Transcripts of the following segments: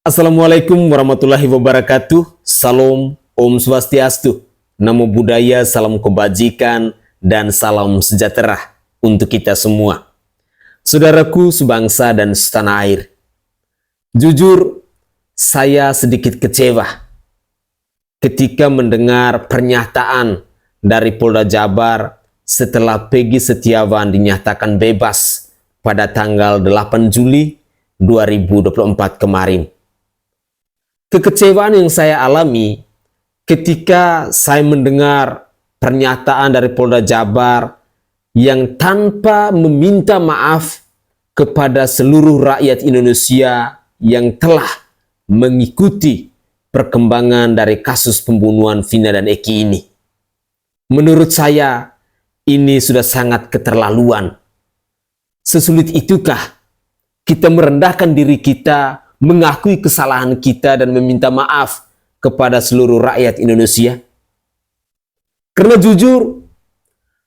Assalamualaikum warahmatullahi wabarakatuh. Salam, Om Swastiastu. Namo Buddhaya, salam kebajikan, dan salam sejahtera untuk kita semua. Saudaraku sebangsa dan setanah air. Jujur, saya sedikit kecewa ketika mendengar pernyataan dari Polda Jabar setelah Peggy Setiawan dinyatakan bebas pada tanggal 8 Juli 2024 kemarin. Kekecewaan yang saya alami ketika saya mendengar pernyataan dari Polda Jabar yang tanpa meminta maaf kepada seluruh rakyat Indonesia yang telah mengikuti perkembangan dari kasus pembunuhan Vina dan Eki ini. Menurut saya, ini sudah sangat keterlaluan. Sesulit itukah kita merendahkan diri kita, mengakui kesalahan kita dan meminta maaf kepada seluruh rakyat Indonesia? Karena jujur,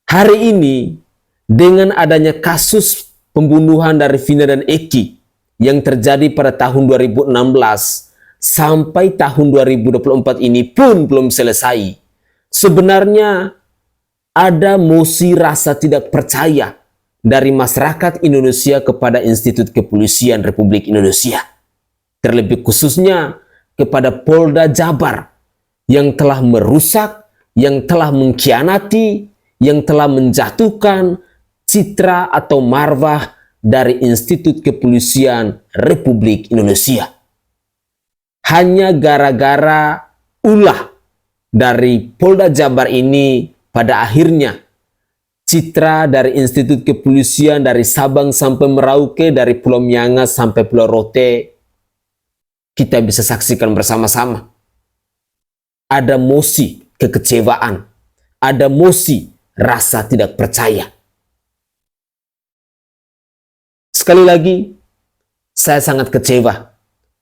hari ini dengan adanya kasus pembunuhan dari Vina dan Eki yang terjadi pada tahun 2016 sampai tahun 2024 ini pun belum selesai. Sebenarnya ada mosi rasa tidak percaya dari masyarakat Indonesia kepada Institut Kepolisian Republik Indonesia. Terlebih khususnya kepada Polda Jabar yang telah merusak, yang telah mengkhianati, yang telah menjatuhkan citra atau marwah dari Institut Kepolisian Republik Indonesia. Hanya gara-gara ulah dari Polda Jabar ini, pada akhirnya citra dari Institut Kepolisian dari Sabang sampai Merauke, dari Pulau Miangas sampai Pulau Rote, kita bisa saksikan bersama-sama. Ada mosi kekecewaan, ada mosi rasa tidak percaya. Sekali lagi, saya sangat kecewa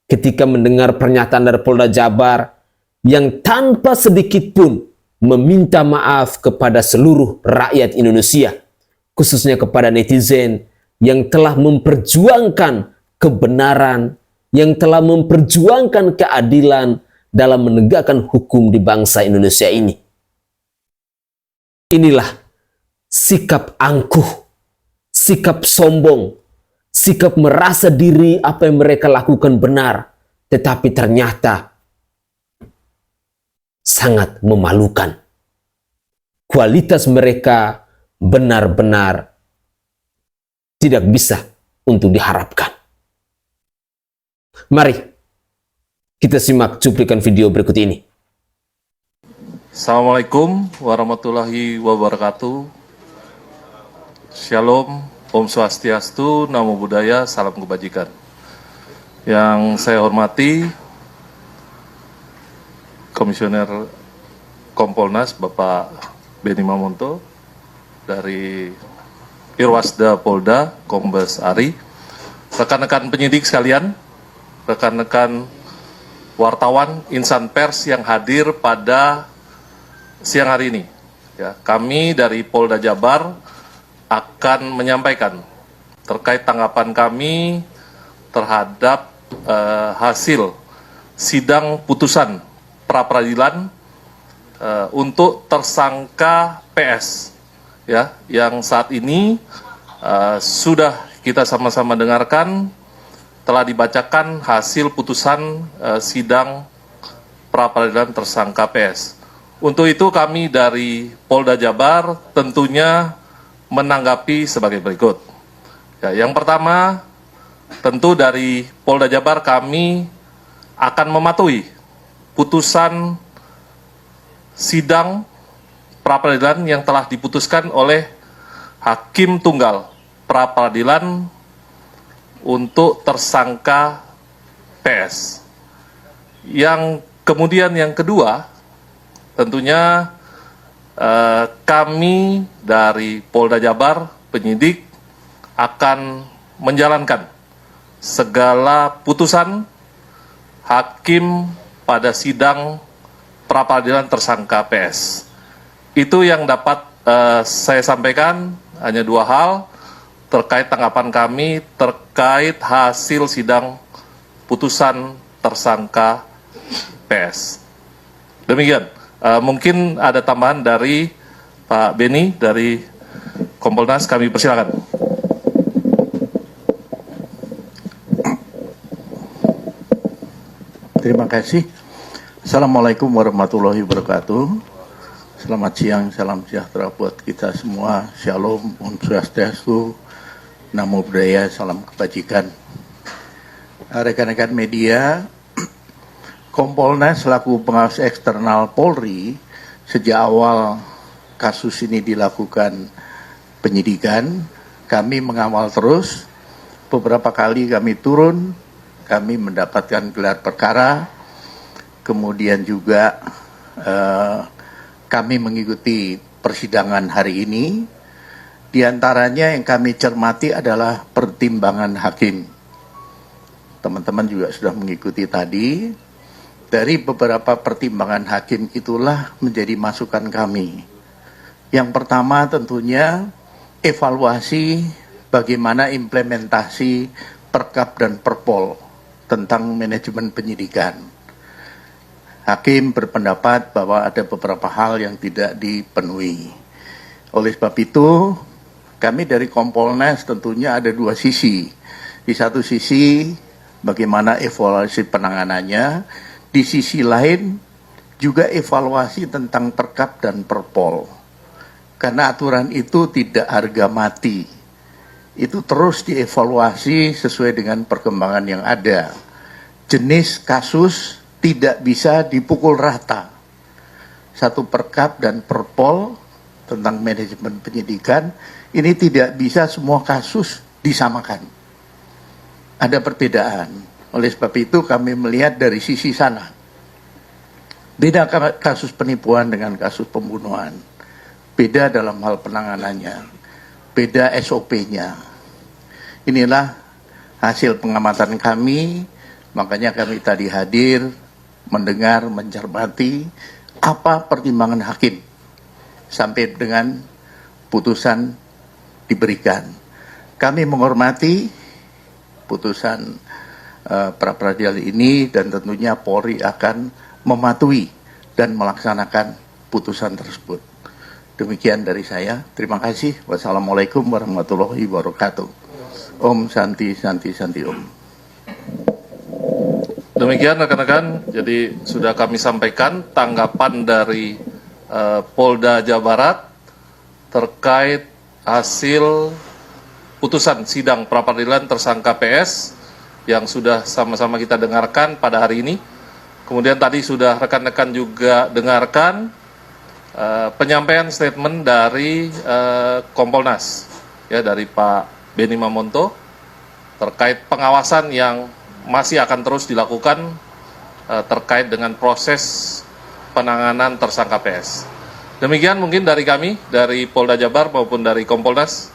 ketika mendengar pernyataan dari Polda Jabar yang tanpa sedikit pun meminta maaf kepada seluruh rakyat Indonesia, khususnya kepada netizen yang telah memperjuangkan kebenaran, yang telah memperjuangkan keadilan dalam menegakkan hukum di bangsa Indonesia ini. Inilah sikap angkuh, sikap sombong, sikap merasa diri apa yang mereka lakukan benar, tetapi ternyata sangat memalukan. Kualitas mereka benar-benar tidak bisa untuk diharapkan. Mari kita simak cuplikan video berikut ini. Assalamualaikum warahmatullahi wabarakatuh. Shalom, Om Swastiastu, Namo Buddhaya, salam kebajikan. Yang saya hormati Komisioner Kompolnas Bapak Benny Mamonto dari Irwasda Polda Kombes Ari, rekan-rekan penyidik sekalian, rekan-rekan wartawan, insan pers yang hadir pada siang hari ini. Ya, kami dari Polda Jabar akan menyampaikan terkait tanggapan kami terhadap hasil sidang putusan pra-peradilan untuk tersangka PS, ya, yang saat ini sudah kita sama-sama dengarkan. Telah dibacakan hasil putusan sidang pra-peradilan tersangka PS. Untuk itu kami dari Polda Jabar tentunya menanggapi sebagai berikut. Ya, yang pertama, tentu dari Polda Jabar kami akan mematuhi putusan sidang pra-peradilan yang telah diputuskan oleh Hakim Tunggal pra-peradilan untuk tersangka PS. Yang kemudian yang kedua, tentunya kami dari Polda Jabar, penyidik, akan menjalankan segala putusan hakim pada sidang pra-peradilan tersangka PS. Itu yang dapat saya sampaikan, hanya dua hal terkait tanggapan kami terkait hasil sidang putusan tersangka PS. Demikian. Mungkin ada tambahan dari Pak Beni dari Kompolnas, kami persilakan. Terima kasih. Assalamualaikum warahmatullahi wabarakatuh. Selamat siang, salam sejahtera buat kita semua. Shalom, Om Swastiastu, Namo Buddhaya, salam kebajikan. Rekan-rekan media, Kompolnas selaku pengawas eksternal Polri, sejak awal kasus ini dilakukan penyidikan, kami mengawal terus. Beberapa kali kami turun, kami mendapatkan gelar perkara, kemudian juga kami mengikuti persidangan hari ini. Di antaranya yang kami cermati adalah pertimbangan hakim. Teman-teman juga sudah mengikuti tadi. Dari beberapa pertimbangan hakim itulah menjadi masukan kami. Yang pertama tentunya evaluasi bagaimana implementasi Perkap dan Perpol tentang manajemen penyidikan. Hakim berpendapat bahwa ada beberapa hal yang tidak dipenuhi. Oleh sebab itu, kami dari Kompolnas tentunya ada dua sisi. Di satu sisi, bagaimana evaluasi penanganannya. Di sisi lain, juga evaluasi tentang Perkap dan Perpol. Karena aturan itu tidak harga mati. Itu terus dievaluasi sesuai dengan perkembangan yang ada. Jenis kasus tidak bisa dipukul rata. Satu Perkap dan Perpol tentang manajemen penyidikan, ini tidak bisa semua kasus disamakan. Ada perbedaan. Oleh sebab itu kami melihat dari sisi sana. Beda kasus penipuan dengan kasus pembunuhan. Beda dalam hal penanganannya. Beda SOP-nya. Inilah hasil pengamatan kami, makanya kami tadi hadir, mendengar, mencermati apa pertimbangan hakim sampai dengan putusan diberikan. Kami menghormati putusan pra peradilan ini dan tentunya Polri akan mematuhi dan melaksanakan putusan tersebut. Demikian dari saya. Terima kasih. Wassalamualaikum warahmatullahi wabarakatuh. Om Santi Santi Santi Om. Demikian rekan-rekan, jadi sudah kami sampaikan tanggapan dari Polda Jawa Barat terkait hasil putusan sidang pra-peradilan tersangka PS yang sudah sama-sama kita dengarkan pada hari ini. Kemudian tadi sudah rekan-rekan juga dengarkan penyampaian statement dari Kompolnas, ya, dari Pak Beni Mamonto terkait pengawasan yang masih akan terus dilakukan terkait dengan proses penanganan tersangka PS. Demikian mungkin dari kami, dari Polda Jabar maupun dari Kompolnas.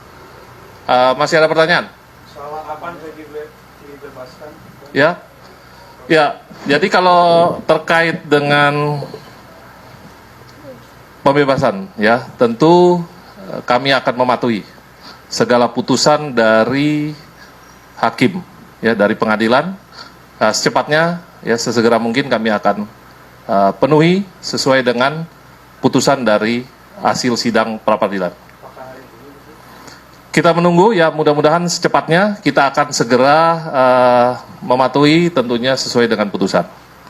Masih ada pertanyaan? Soal kapan dibebaskan? Ya, jadi kalau terkait dengan pembebasan, ya tentu kami akan mematuhi segala putusan dari hakim, ya, dari pengadilan. Secepatnya, ya, sesegera mungkin kami akan penuhi sesuai dengan putusan dari hasil sidang pra-peradilan. Kita menunggu, ya, mudah-mudahan secepatnya kita akan segera mematuhi tentunya sesuai dengan putusan.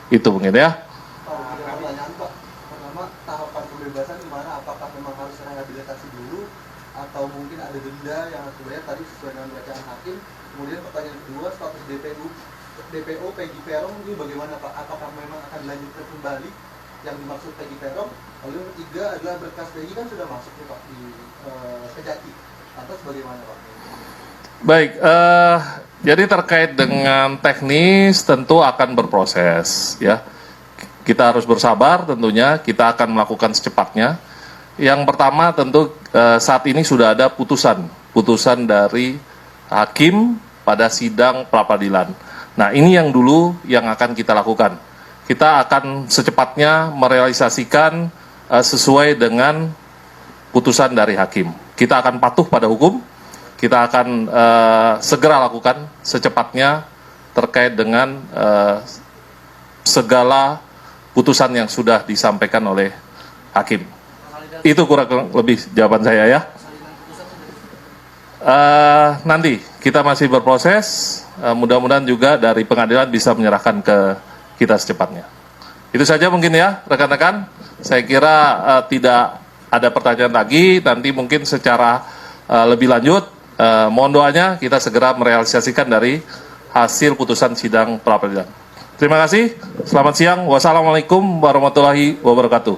Itu mungkin, ya. Pertanyaan Pak, pertama tahapan pembebasan gimana? Apakah memang harus rehabilitasi dulu atau mungkin ada denda yang sebenarnya tadi sesuai dengan bacaan hakim? Kemudian pertanyaan kedua, status DPO Peggy Peron ini bagaimana Pak? Apakah memang akan dilanjutkan kembali yang dimaksud Peggy Peron? Lalu yang ketiga adalah berkas Peggy kan sudah masuk nih Pak di Kejati. Atas bagaimana Pak? Baik, jadi terkait dengan teknis tentu akan berproses, ya. Kita harus bersabar tentunya, kita akan melakukan secepatnya. Yang pertama tentu saat ini sudah ada putusan dari hakim pada sidang pra-peradilan. Nah, ini yang dulu yang akan kita lakukan. Kita akan secepatnya merealisasikan sesuai dengan putusan dari hakim. Kita akan patuh pada hukum, kita akan segera lakukan secepatnya terkait dengan segala putusan yang sudah disampaikan oleh hakim. Itu kurang lebih jawaban saya ya. Nanti kita masih berproses, mudah-mudahan juga dari pengadilan bisa menyerahkan ke kita secepatnya. Itu saja mungkin ya rekan-rekan, saya kira tidak ada pertanyaan lagi, nanti mungkin secara lebih lanjut, mohon doanya kita segera merealisasikan dari hasil putusan sidang pra-peradilan. Terima kasih, selamat siang, wassalamualaikum warahmatullahi wabarakatuh.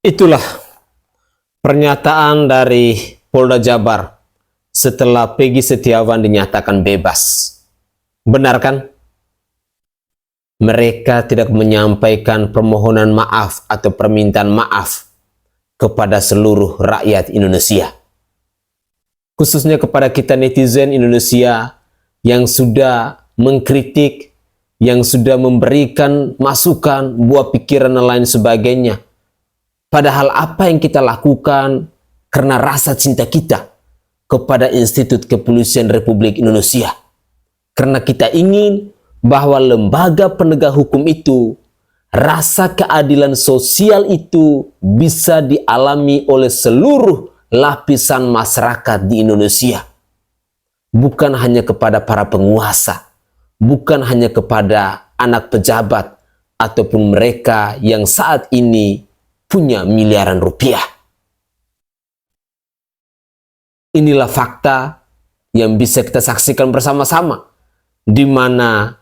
Itulah pernyataan dari Polda Jabar setelah Peggy Setiawan dinyatakan bebas. Benar kan? Mereka tidak menyampaikan permohonan maaf atau permintaan maaf kepada seluruh rakyat Indonesia. Khususnya kepada kita netizen Indonesia yang sudah mengkritik, yang sudah memberikan masukan, buah pikiran dan lain sebagainya. Padahal apa yang kita lakukan karena rasa cinta kita kepada Institut Kepolisian Republik Indonesia. Karena kita ingin bahwa lembaga penegak hukum itu, rasa keadilan sosial itu bisa dialami oleh seluruh lapisan masyarakat di Indonesia. Bukan hanya kepada para penguasa, bukan hanya kepada anak pejabat, ataupun mereka yang saat ini punya miliaran rupiah. Inilah fakta yang bisa kita saksikan bersama-sama, di mana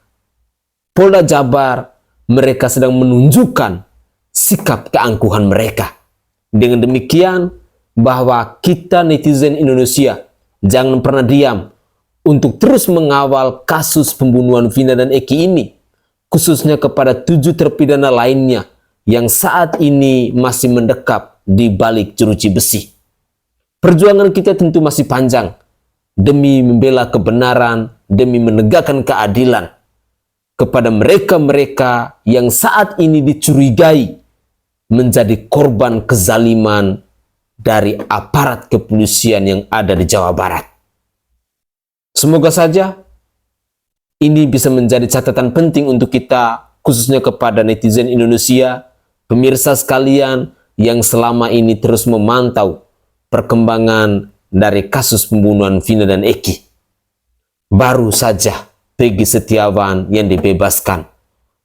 Polda Jabar mereka sedang menunjukkan sikap keangkuhan mereka. Dengan demikian, bahwa kita netizen Indonesia jangan pernah diam untuk terus mengawal kasus pembunuhan Vina dan Eki ini, khususnya kepada 7 terpidana lainnya yang saat ini masih mendekap di balik jeruji besi. Perjuangan kita tentu masih panjang demi membela kebenaran, demi menegakkan keadilan kepada mereka-mereka yang saat ini dicurigai menjadi korban kezaliman dari aparat kepolisian yang ada di Jawa Barat. Semoga saja ini bisa menjadi catatan penting untuk kita, khususnya kepada netizen Indonesia, pemirsa sekalian yang selama ini terus memantau perkembangan dari kasus pembunuhan Vina dan Eki. Baru saja Peggy Setiawan yang dibebaskan.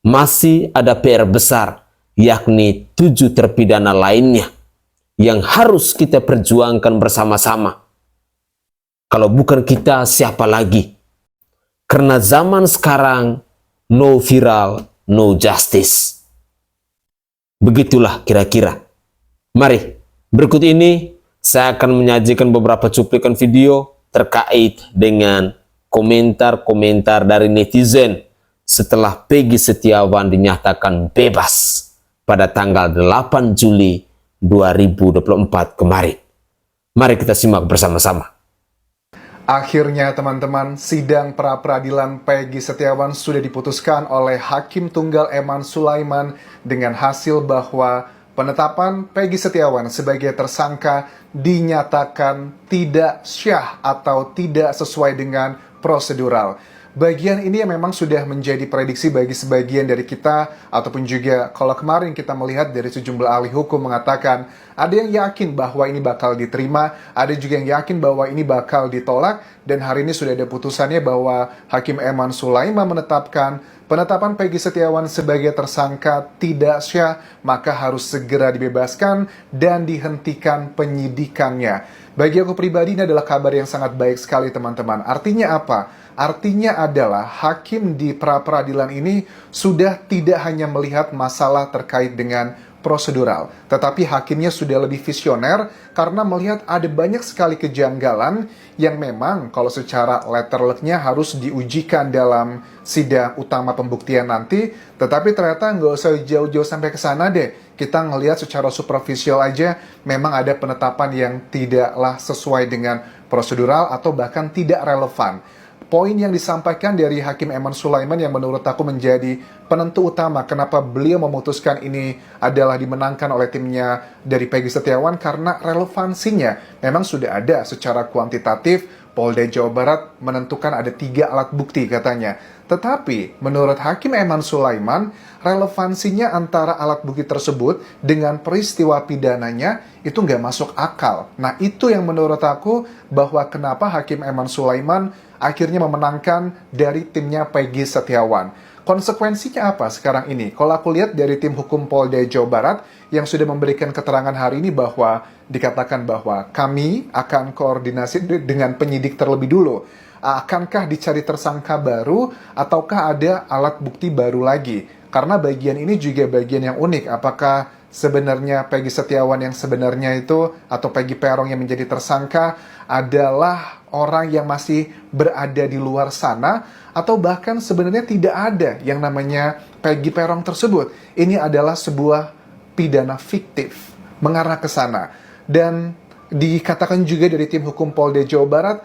Masih ada PR besar, yakni 7 terpidana lainnya yang harus kita perjuangkan bersama-sama. Kalau bukan kita, siapa lagi? Karena zaman sekarang, no viral, no justice. Begitulah kira-kira. Mari, berikut ini saya akan menyajikan beberapa cuplikan video terkait dengan komentar-komentar dari netizen setelah Peggy Setiawan dinyatakan bebas pada tanggal 8 Juli 2024 kemarin. Mari kita simak bersama-sama. Akhirnya teman-teman, sidang pra-peradilan Peggy Setiawan sudah diputuskan oleh Hakim Tunggal Eman Sulaiman dengan hasil bahwa penetapan Peggy Setiawan sebagai tersangka dinyatakan tidak syah atau tidak sesuai dengan prosedural. Bagian ini yang memang sudah menjadi prediksi bagi sebagian dari kita, ataupun juga kalau kemarin kita melihat dari sejumlah ahli hukum mengatakan ada yang yakin bahwa ini bakal diterima, ada juga yang yakin bahwa ini bakal ditolak, dan hari ini sudah ada putusannya bahwa Hakim Eman Sulaiman menetapkan penetapan Peggy Setiawan sebagai tersangka tidak syah, maka harus segera dibebaskan dan dihentikan penyidikannya. Bagi aku pribadi ini adalah kabar yang sangat baik sekali teman-teman. Artinya apa? Artinya adalah hakim di pra-peradilan ini sudah tidak hanya melihat masalah terkait dengan prosedural, tetapi hakimnya sudah lebih visioner karena melihat ada banyak sekali kejanggalan yang memang kalau secara letter luck-nya harus diujikan dalam sidang utama pembuktian nanti, tetapi ternyata nggak usah jauh-jauh sampai ke sana deh. Kita ngelihat secara superficial aja memang ada penetapan yang tidaklah sesuai dengan prosedural atau bahkan tidak relevan. Poin yang disampaikan dari Hakim Eman Sulaiman yang menurut aku menjadi penentu utama kenapa beliau memutuskan ini adalah dimenangkan oleh timnya dari Peggy Setiawan karena relevansinya memang sudah ada secara kuantitatif Polda Jawa Barat menentukan ada 3 alat bukti katanya. Tetapi menurut Hakim Eman Sulaiman, relevansinya antara alat bukti tersebut dengan peristiwa pidananya itu nggak masuk akal. Nah itu yang menurut aku bahwa kenapa Hakim Eman Sulaiman akhirnya memenangkan dari timnya Peggy Setiawan. Konsekuensinya apa sekarang ini? Kalau aku lihat dari tim hukum Polda Jawa Barat yang sudah memberikan keterangan hari ini bahwa dikatakan bahwa kami akan koordinasi dengan penyidik terlebih dulu. Akankah dicari tersangka baru ataukah ada alat bukti baru lagi? Karena bagian ini juga bagian yang unik. Apakah sebenarnya Peggy Setiawan yang sebenarnya itu atau Peggy Peron yang menjadi tersangka adalah orang yang masih berada di luar sana atau bahkan sebenarnya tidak ada yang namanya Peggy Peron tersebut. Ini adalah sebuah pidana fiktif mengarah ke sana. Dan dikatakan juga dari tim hukum Polda Jawa Barat,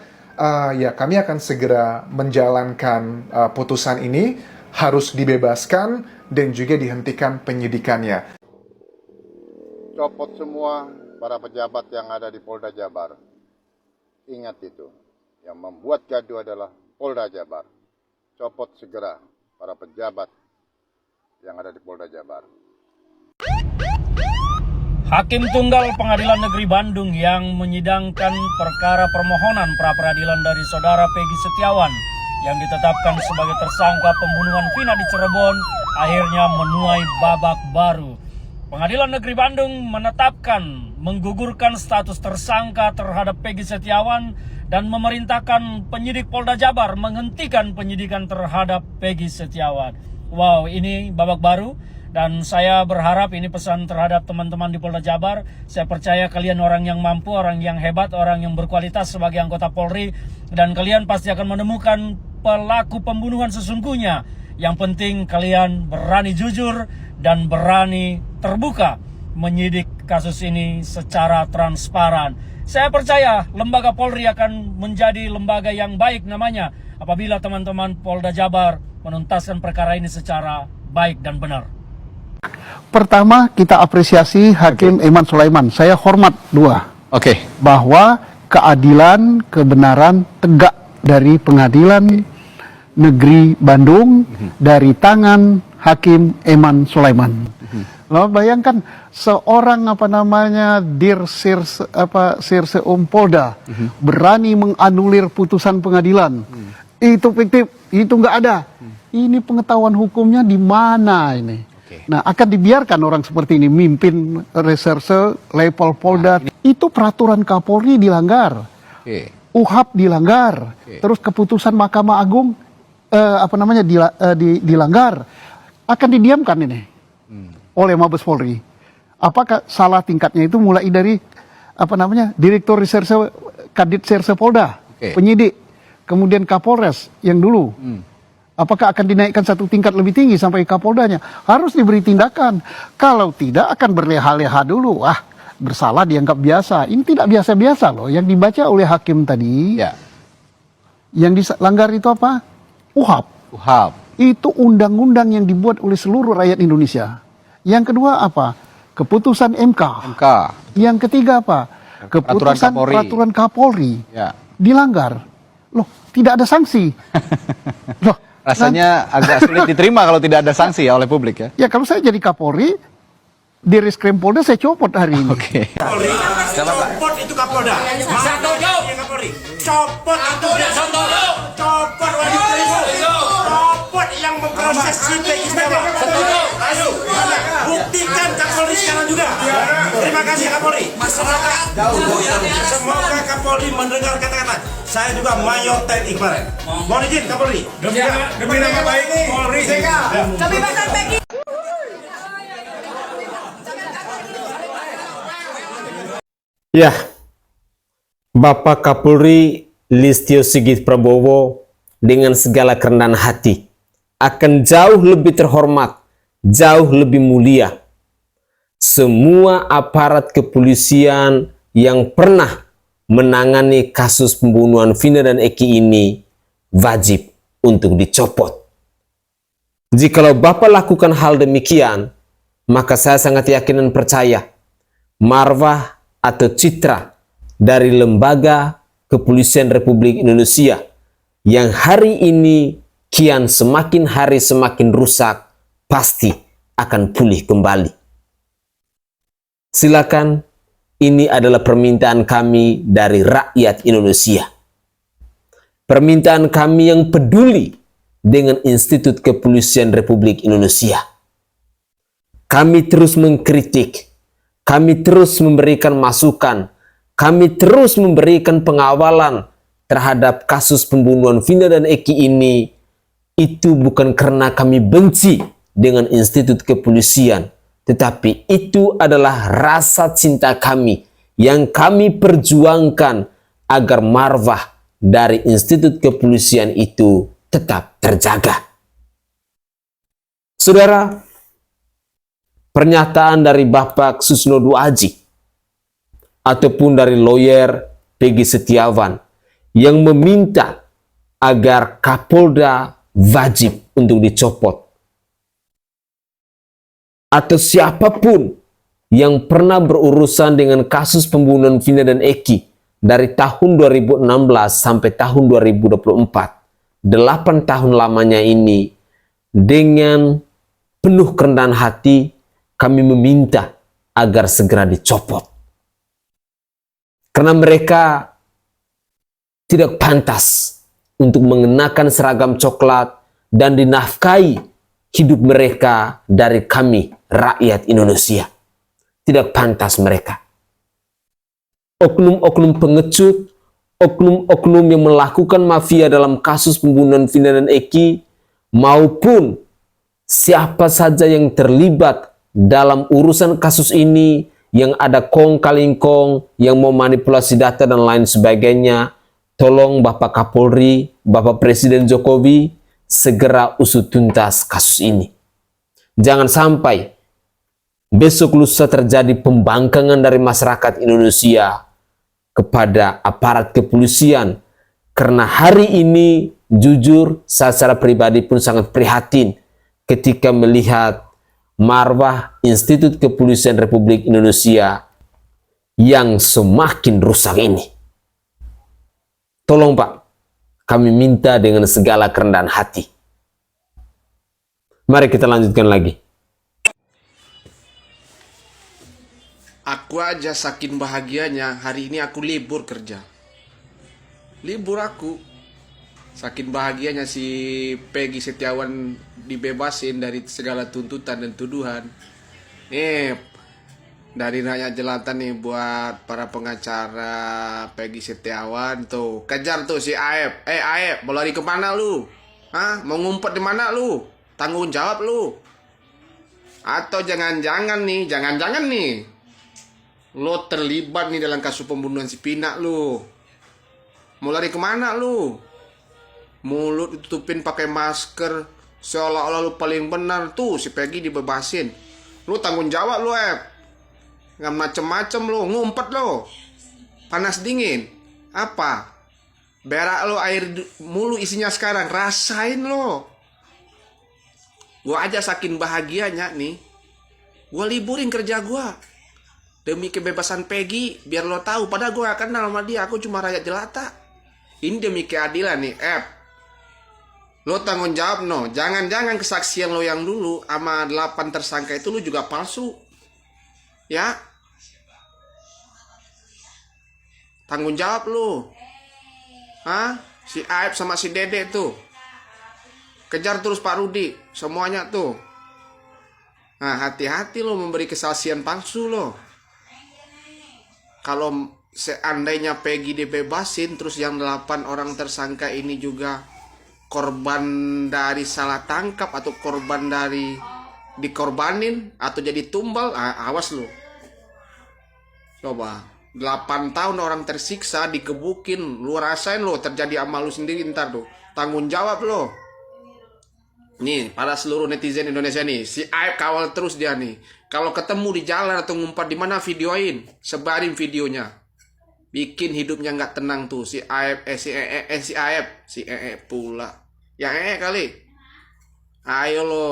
ya kami akan segera menjalankan putusan ini, harus dibebaskan dan juga dihentikan penyidikannya. Copot semua para pejabat yang ada di Polda Jabar. Ingat itu, yang membuat gaduh adalah Polda Jabar. Copot segera para pejabat yang ada di Polda Jabar. Hakim Tunggal Pengadilan Negeri Bandung yang menyidangkan perkara permohonan pra-peradilan dari saudara Peggy Setiawan yang ditetapkan sebagai tersangka pembunuhan Vina di Cirebon akhirnya menuai babak baru. Pengadilan Negeri Bandung menetapkan menggugurkan status tersangka terhadap Peggy Setiawan dan memerintahkan penyidik Polda Jabar menghentikan penyidikan terhadap Peggy Setiawan. Wow, ini babak baru. Dan saya berharap ini pesan terhadap teman-teman di Polda Jabar. Saya percaya kalian orang yang mampu, orang yang hebat, orang yang berkualitas sebagai anggota Polri. Dan kalian pasti akan menemukan pelaku pembunuhan sesungguhnya. Yang penting kalian berani jujur dan berani terbuka menyidik kasus ini secara transparan. Saya percaya lembaga Polri akan menjadi lembaga yang baik namanya apabila teman-teman Polda Jabar menuntaskan perkara ini secara baik dan benar. Pertama, kita apresiasi Hakim Eman Sulaiman. Saya hormat bahwa keadilan, kebenaran tegak dari Pengadilan Negeri Bandung dari tangan Hakim Eman Sulaiman. Lalu bayangkan seorang Sirse Polda berani menganulir putusan pengadilan. Itu fiktif, itu nggak ada. Ini pengetahuan hukumnya di mana ini? Nah, akan dibiarkan orang seperti ini mimpin reserse level Polda. Itu peraturan Kapolri dilanggar, UHAP dilanggar, terus keputusan Mahkamah Agung dilanggar. Akan didiamkan ini oleh Mabes Polri. Apakah salah tingkatnya itu mulai dari Direktur Reserse Kadit Serse Polda, penyidik, kemudian Kapolres yang dulu. Apakah akan dinaikkan satu tingkat lebih tinggi sampai Kapoldanya? Harus diberi tindakan. Kalau tidak akan berleha-leha dulu. Bersalah dianggap biasa. Ini tidak biasa-biasa loh. Yang dibaca oleh hakim tadi. Ya. Yang dilanggar itu apa? UHAP. Itu undang-undang yang dibuat oleh seluruh rakyat Indonesia. Yang kedua apa? Keputusan MK. Yang ketiga apa? Keputusan peraturan Kapolri. Ya. Dilanggar. Loh, tidak ada sanksi. Loh. Rasanya agak sulit diterima kalau tidak ada sanksi ya oleh publik ya. Ya kalau saya jadi Kapolri, di Reskrim Polda saya copot hari ini. Kapolri, copot itu Kapolda. Kapolri, copot itu copot wajib copot yang memproses si Peggy Setiawan. Ayo, buktikan Kapolri sekarang juga. Terima kasih Kapolri. Masyarakat, semoga Kapolri mendengar kata-kata. Saya juga mayor TNI kemarin. Mohon izin Kapolri. Demi nama baik Polri. Kebebasan Peggy. Ya, Bapak Kapolri Listio Sigit Prabowo dengan segala kerendahan hati akan jauh lebih terhormat, jauh lebih mulia. Semua aparat kepolisian yang pernah menangani kasus pembunuhan Vina dan Eki ini wajib untuk dicopot. Jikalau Bapak lakukan hal demikian, maka saya sangat yakin dan percaya marwah atau citra dari lembaga Kepolisian Republik Indonesia yang hari ini kian semakin hari semakin rusak, pasti akan pulih kembali. Silakan, ini adalah permintaan kami dari rakyat Indonesia. Permintaan kami yang peduli dengan Institut Kepolisian Republik Indonesia. Kami terus mengkritik, kami terus memberikan masukan, kami terus memberikan pengawalan terhadap kasus pembunuhan Vina dan Eki ini. Itu bukan karena kami benci dengan institut kepolisian, tetapi itu adalah rasa cinta kami yang kami perjuangkan agar marwah dari institut kepolisian itu tetap terjaga. Saudara, pernyataan dari Bapak Susno Duaji ataupun dari lawyer Peggy Setiawan yang meminta agar Kapolda wajib untuk dicopot, atau siapapun yang pernah berurusan dengan kasus pembunuhan Vina dan Eki dari tahun 2016 sampai tahun 2024, 8 tahun lamanya ini, dengan penuh kerendahan hati kami meminta agar segera dicopot. Karena mereka tidak pantas untuk mengenakan seragam coklat dan dinafkahi hidup mereka dari kami, rakyat Indonesia. Tidak pantas mereka. Oknum-oknum pengecut, oknum-oknum yang melakukan mafia dalam kasus pembunuhan Vina dan Eki, maupun siapa saja yang terlibat dalam urusan kasus ini, yang ada kong kaling kong, yang mau manipulasi data dan lain sebagainya, tolong Bapak Kapolri, Bapak Presiden Jokowi, segera usut tuntas kasus ini. Jangan sampai besok lusa terjadi pembangkangan dari masyarakat Indonesia kepada aparat kepolisian. Karena hari ini, jujur, saya secara pribadi pun sangat prihatin ketika melihat marwah Institut Kepolisian Republik Indonesia yang semakin rusak ini. Tolong Pak, kami minta dengan segala kerendahan hati. Mari kita lanjutkan lagi. Aku aja saking bahagianya hari ini aku libur kerja. Libur aku. Saking bahagianya si Peggy Setiawan dibebasin dari segala tuntutan dan tuduhan. Nih, dari rakyat jelata nih buat para pengacara Peggy Setiawan tuh. Kejar tuh si Aep. Aep, mau lari kemana lu? Hah? Mau ngumpet di mana lu? Tanggung jawab lu. Atau jangan-jangan nih, lo terlibat nih dalam kasus pembunuhan si Pina lu. Mau lari kemana lu? Mulut ditutupin pakai masker, seolah-olah lu paling benar. Tuh si Peggy dibebasin. Lu tanggung jawab lu, nggak macem-macem lo, ngumpet lo, panas dingin, apa, berak lo air mulu isinya sekarang, rasain lo. Gua aja saking bahagianya nih, gua liburin kerja gua demi kebebasan Peggy, biar lo tahu, padahal gua gak kenal sama dia, aku cuma rakyat jelata. Ini demi keadilan nih, lo tanggung jawab no, jangan-jangan kesaksian lo yang dulu sama 8 tersangka itu lo juga palsu. Ya, tanggung jawab lu. Hah? Si Aib sama si Dede tuh, kejar terus Pak Rudi, semuanya tuh. Nah, hati-hati lo memberi kesaksian palsu lo. Kalau seandainya Peggy dibebasin, terus yang 8 orang tersangka ini juga korban dari salah tangkap atau korban dari dikorbanin atau jadi tumbal, awas lo. Coba 8 tahun orang tersiksa digebukin, lu rasain lo terjadi sama lu sendiri ntar tuh. Tanggung jawab lo. Nih, pada seluruh netizen Indonesia nih, si Aib kawal terus dia nih. Kalau ketemu di jalan atau ngumpet di mana, videoin, sebarin videonya. Bikin hidupnya nggak tenang tuh si Aib, si Aib, si pula. Yang kali. Ayo lo.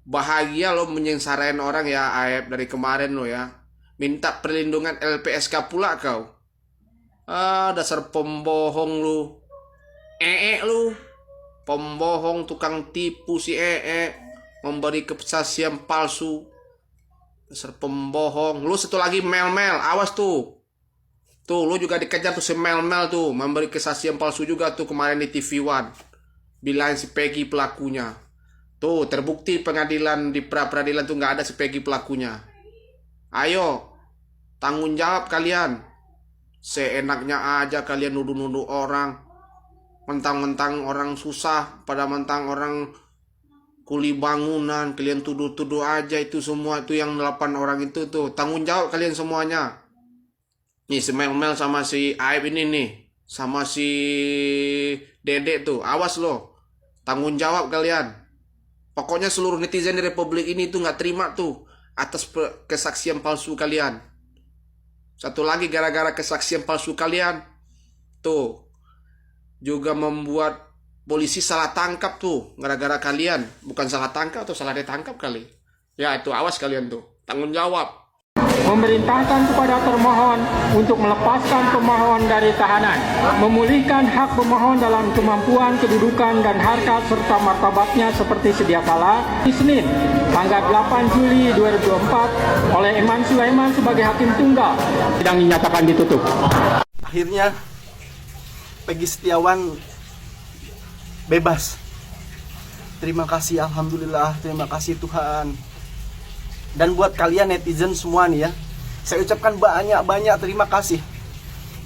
Bahagia lo menyengsarain orang ya Aib dari kemarin lo ya. Minta perlindungan LPSK pula kau. Dasar pembohong lu. Lu. Pembohong, tukang tipu si memberi kesaksian palsu. Dasar pembohong. Lu satu lagi Mel-Mel, awas tuh. Tuh, lu juga dikejar tuh si Mel-Mel tuh, memberi kesaksian palsu juga tuh kemarin di TV One. Bilang si Peggy pelakunya. Tuh, terbukti pengadilan di pra-peradilan tuh nggak ada si Peggy pelakunya. Ayo, tanggung jawab kalian. Seenaknya aja kalian nuduh-nuduh orang. Mentang-mentang orang susah, pada mentang orang kuli bangunan, kalian tuduh-tuduh aja itu semua, itu yang 8 orang itu tuh. Tanggung jawab kalian semuanya. Nih si Mel-Mel sama si Aib ini nih, sama si Dedek tuh, awas loh. Tanggung jawab kalian. Pokoknya seluruh netizen di Republik ini tuh nggak terima tuh atas kesaksian palsu kalian. Satu lagi gara-gara kesaksian palsu kalian tuh juga membuat polisi salah tangkap tuh gara-gara kalian. Bukan salah tangkap atau salah ditangkap kali. Ya itu awas kalian tuh. Tanggung jawab. Memerintahkan kepada termohon untuk melepaskan pemohon dari tahanan, memulihkan hak pemohon dalam kemampuan, kedudukan, dan harkat serta martabatnya seperti sedia kala. Senin, tanggal 8 Juli 2024 oleh Eman Sulaiman sebagai hakim tunggal. Sidang dinyatakan ditutup. Akhirnya Peggy Setiawan bebas. Terima kasih, alhamdulillah, terima kasih Tuhan. Dan buat kalian netizen semua nih ya, saya ucapkan banyak-banyak terima kasih.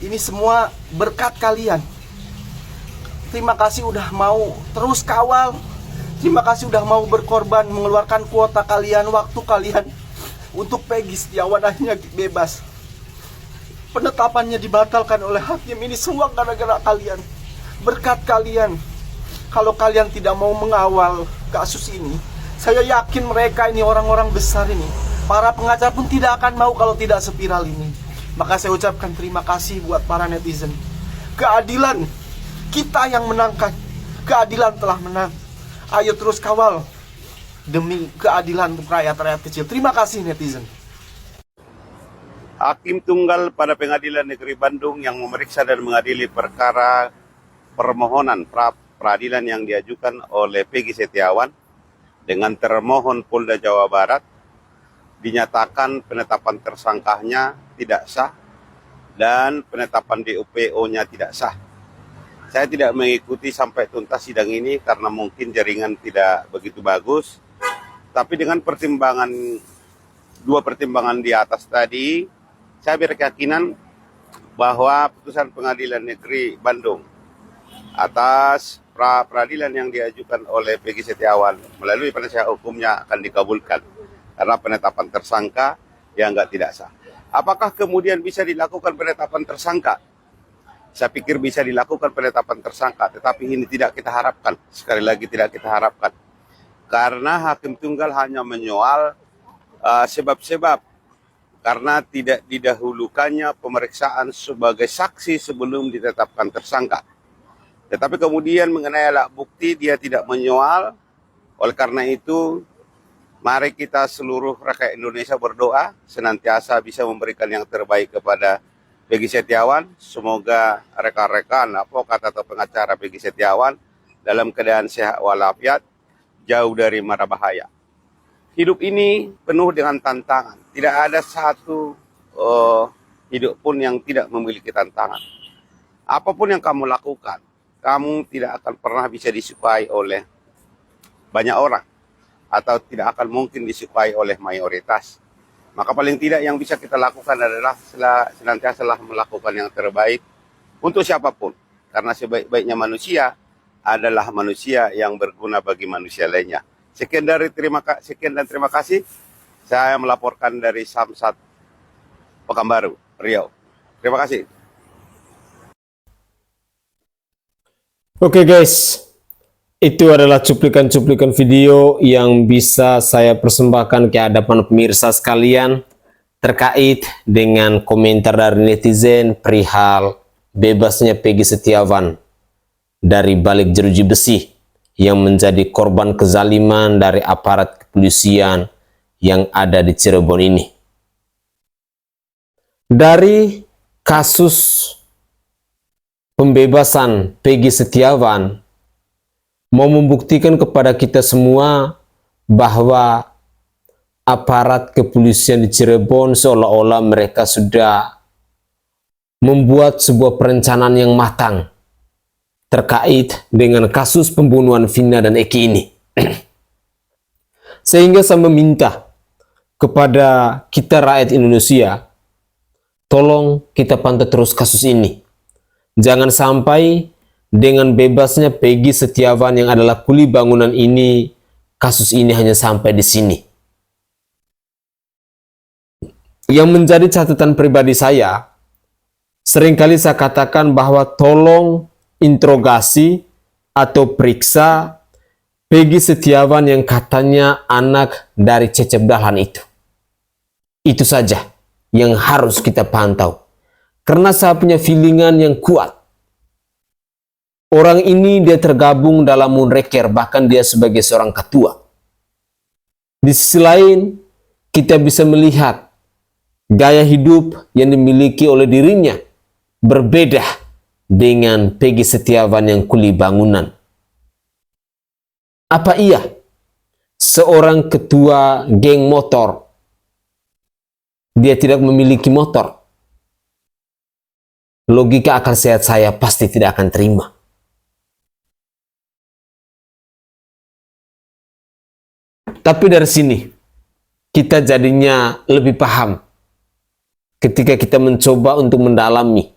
Ini semua berkat kalian. Terima kasih udah mau terus kawal. Terima kasih udah mau berkorban, mengeluarkan kuota kalian, waktu kalian untuk Peggy Setiawan akhirnya bebas. Penetapannya dibatalkan oleh hakim, ini semua gara-gara kalian. Berkat kalian. Kalau kalian tidak mau mengawal kasus ini, saya yakin mereka ini orang-orang besar ini, para pengacara pun tidak akan mau kalau tidak seviral ini. Maka saya ucapkan terima kasih buat para netizen. Keadilan, kita yang menangkan. Keadilan telah menang. Ayo terus kawal demi keadilan untuk rakyat-rakyat kecil. Terima kasih netizen. Hakim Tunggal pada Pengadilan Negeri Bandung yang memeriksa dan mengadili perkara permohonan pra-peradilan yang diajukan oleh Peggy Setiawan dengan termohon Polda Jawa Barat dinyatakan penetapan tersangkanya tidak sah dan penetapan DPO-nya tidak sah. Saya tidak mengikuti sampai tuntas sidang ini karena mungkin jaringan tidak begitu bagus. Tapi dengan dua pertimbangan di atas tadi, saya berkeyakinan bahwa putusan Pengadilan Negeri Bandung atas pra-peradilan yang diajukan oleh Peggy Setiawan melalui penasihat hukumnya akan dikabulkan karena penetapan tersangka yang tidak sah. Apakah kemudian bisa dilakukan penetapan tersangka? Saya pikir bisa dilakukan penetapan tersangka, tetapi ini tidak kita harapkan. Sekali lagi tidak kita harapkan. Karena hakim tunggal hanya menyoal sebab-sebab karena tidak didahulukannya pemeriksaan sebagai saksi sebelum ditetapkan tersangka. Tetapi kemudian mengenai alat bukti dia tidak menyoal. Oleh karena itu, mari kita seluruh rakyat Indonesia berdoa senantiasa bisa memberikan yang terbaik kepada Peggy Setiawan. Semoga rekan-rekan advokat atau pengacara Peggy Setiawan dalam keadaan sehat walafiat, jauh dari mara bahaya. Hidup ini penuh dengan tantangan. Tidak ada satu hidup pun yang tidak memiliki tantangan. Apapun yang kamu lakukan, kamu tidak akan pernah bisa disukai oleh banyak orang atau tidak akan mungkin disukai oleh mayoritas. Maka paling tidak yang bisa kita lakukan adalah senantiasa melakukan yang terbaik untuk siapapun. Karena sebaik-baiknya manusia adalah manusia yang berguna bagi manusia lainnya. Sekian dan terima kasih. Saya melaporkan dari Samsat Pekanbaru, Riau. Terima kasih. Oke guys, itu adalah cuplikan-cuplikan video yang bisa saya persembahkan ke hadapan pemirsa sekalian terkait dengan komentar dari netizen perihal bebasnya Peggy Setiawan dari balik jeruji besi yang menjadi korban kezaliman dari aparat kepolisian yang ada di Cirebon ini. Dari kasus pembebasan Peggy Setiawan mau membuktikan kepada kita semua bahwa aparat kepolisian di Cirebon seolah-olah mereka sudah membuat sebuah perencanaan yang matang terkait dengan kasus pembunuhan Vina dan Eki ini. Sehingga saya meminta kepada kita rakyat Indonesia, tolong kita pantau terus kasus ini. Jangan sampai dengan bebasnya Peggy Setiawan yang adalah kuli bangunan ini, kasus ini hanya sampai di sini. Yang menjadi catatan pribadi saya, seringkali saya katakan bahwa tolong interogasi atau periksa Peggy Setiawan yang katanya anak dari Cecep Dahlan itu. Itu saja yang harus kita pantau. Karena saya punya feelingan yang kuat. Orang ini dia tergabung dalam Moonraker, bahkan dia sebagai seorang ketua. Di sisi lain, kita bisa melihat gaya hidup yang dimiliki oleh dirinya berbeda dengan Peggy Setiawan yang kuli bangunan. Apa iya seorang ketua geng motor dia tidak memiliki motor? Logika akal sehat saya pasti tidak akan terima. Tapi dari sini kita jadinya lebih paham ketika kita mencoba untuk mendalami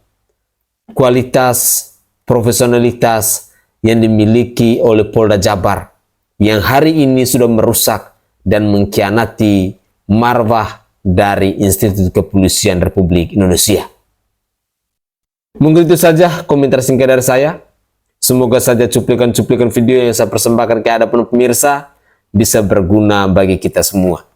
kualitas profesionalitas yang dimiliki oleh Polda Jabar yang hari ini sudah merusak dan mengkhianati marwah dari Institut Kepolisian Republik Indonesia. Mungkin itu saja komentar singkat dari saya. Semoga saja cuplikan-cuplikan video yang saya persembahkan ke hadapan pemirsa bisa berguna bagi kita semua.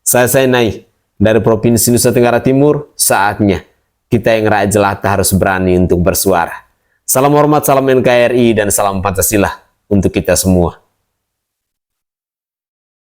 Saya Nai dari Provinsi Nusa Tenggara Timur. Saatnya kita yang rakyat jelata harus berani untuk bersuara. Salam hormat, salam NKRI, dan salam Pancasila untuk kita semua.